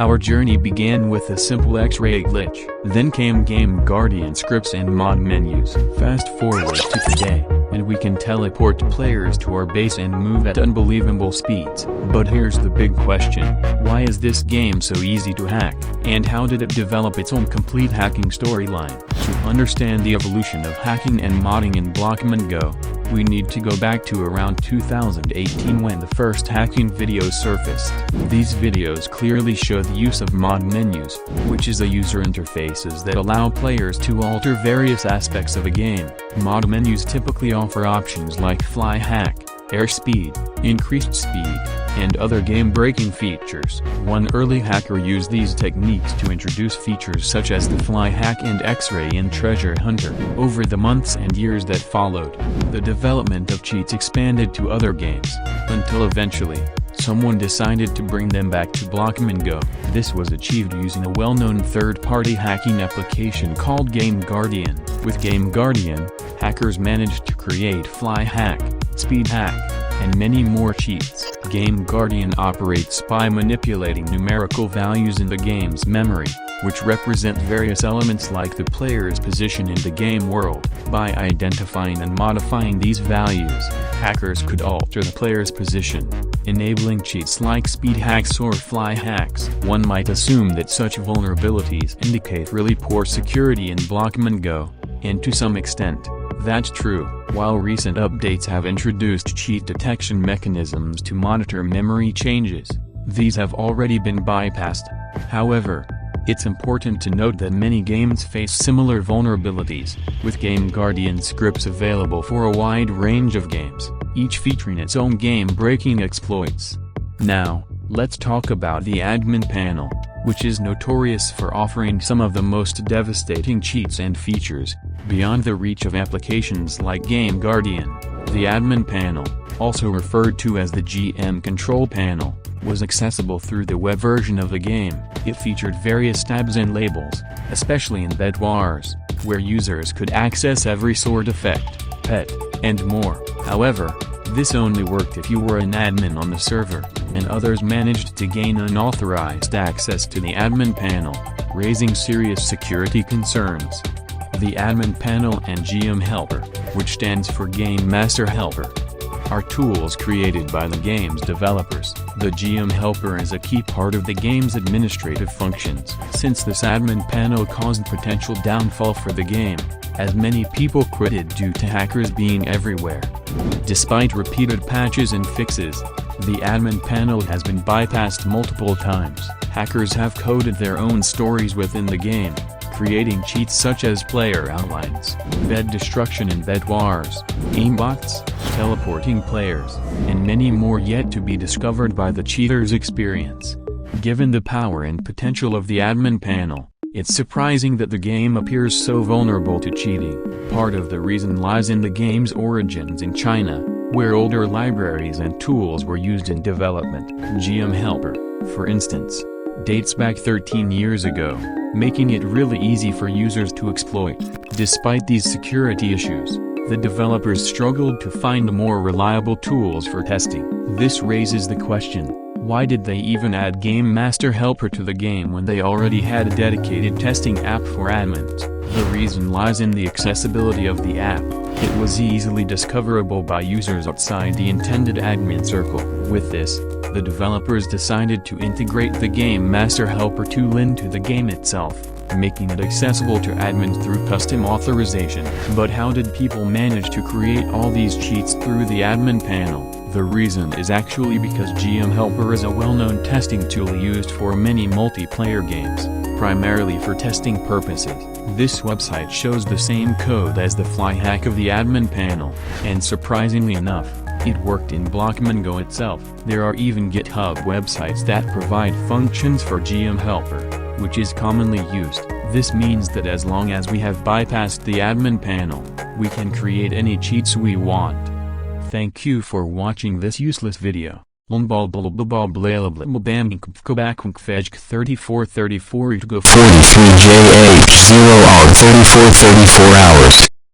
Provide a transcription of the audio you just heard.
Our journey began with a simple X-ray glitch, then came Game Guardian scripts and mod menus. Fast forward to today, and we can teleport players to our base and move at unbelievable speeds. But here's the big question: why is this game so easy to hack, and how did it develop its own complete hacking storyline? To understand the evolution of hacking and modding in Blockman Go, we need to go back to around 2018 when the first hacking videos surfaced. These videos clearly show the use of mod menus, which is a user interfaces that allow players to alter various aspects of a game. Mod menus typically offer options like fly hack, airspeed, increased speed, and other game-breaking features. One early hacker used these techniques to introduce features such as the fly hack and X-ray in Treasure Hunter. Over the months and years that followed, the development of cheats expanded to other games, until eventually, someone decided to bring them back to Blockman Go. This was achieved using a well-known third-party hacking application called Game Guardian. With Game Guardian, hackers managed to create fly hack, speed hack, and many more cheats. Game Guardian operates by manipulating numerical values in the game's memory, which represent various elements like the player's position in the game world. By identifying and modifying these values, hackers could alter the player's position, enabling cheats like speed hacks or fly hacks. One might assume that such vulnerabilities indicate really poor security in Blockman Go, and to some extent, that's true. While recent updates have introduced cheat detection mechanisms to monitor memory changes, these have already been bypassed. However, it's important to note that many games face similar vulnerabilities, with Game Guardian scripts available for a wide range of games, each featuring its own game-breaking exploits. Now, let's talk about the admin panel, which is notorious for offering some of the most devastating cheats and features, beyond the reach of applications like Game Guardian. The admin panel, also referred to as the GM control panel, was accessible through the web version of the game. It featured various tabs and labels, especially in bedwars, where users could access every sword effect, pet, and more. However, this only worked if you were an admin on the server, and others managed to gain unauthorized access to the admin panel, raising serious security concerns. The admin panel and GM helper, which stands for Game Master Helper, are tools created by the game's developers. The GM helper is a key part of the game's administrative functions. Since this admin panel caused potential downfall for the game, as many people quitted due to hackers being everywhere. Despite repeated patches and fixes, the admin panel has been bypassed multiple times. Hackers have coded their own stories within the game, creating cheats such as player outlines, bed destruction and bedwars, aimbots, teleporting players, and many more yet to be discovered by the cheaters' experience. Given the power and potential of the admin panel, it's surprising that the game appears so vulnerable to cheating. Part of the reason lies in the game's origins in China, where older libraries and tools were used in development. GM Helper, for instance, dates back 13 years ago, making it really easy for users to exploit. Despite these security issues, the developers struggled to find more reliable tools for testing. This raises the question: why did they even add Game Master Helper to the game when they already had a dedicated testing app for admins? The reason lies in the accessibility of the app. It was easily discoverable by users outside the intended admin circle. With this, the developers decided to integrate the Game Master Helper tool into the game itself, making it accessible to admins through custom authorization. But how did people manage to create all these cheats through the admin panel? The reason is actually because GM Helper is a well-known testing tool used for many multiplayer games, primarily for testing purposes. This website shows the same code as the fly hack of the admin panel, and surprisingly enough, it worked in Blockman Go itself. There are even GitHub websites that provide functions for GM Helper, which is commonly used. This means that as long as we have bypassed the admin panel, we can create any cheats we want. Thank you for watching this useless video. 3434 JH0R 3434 hours.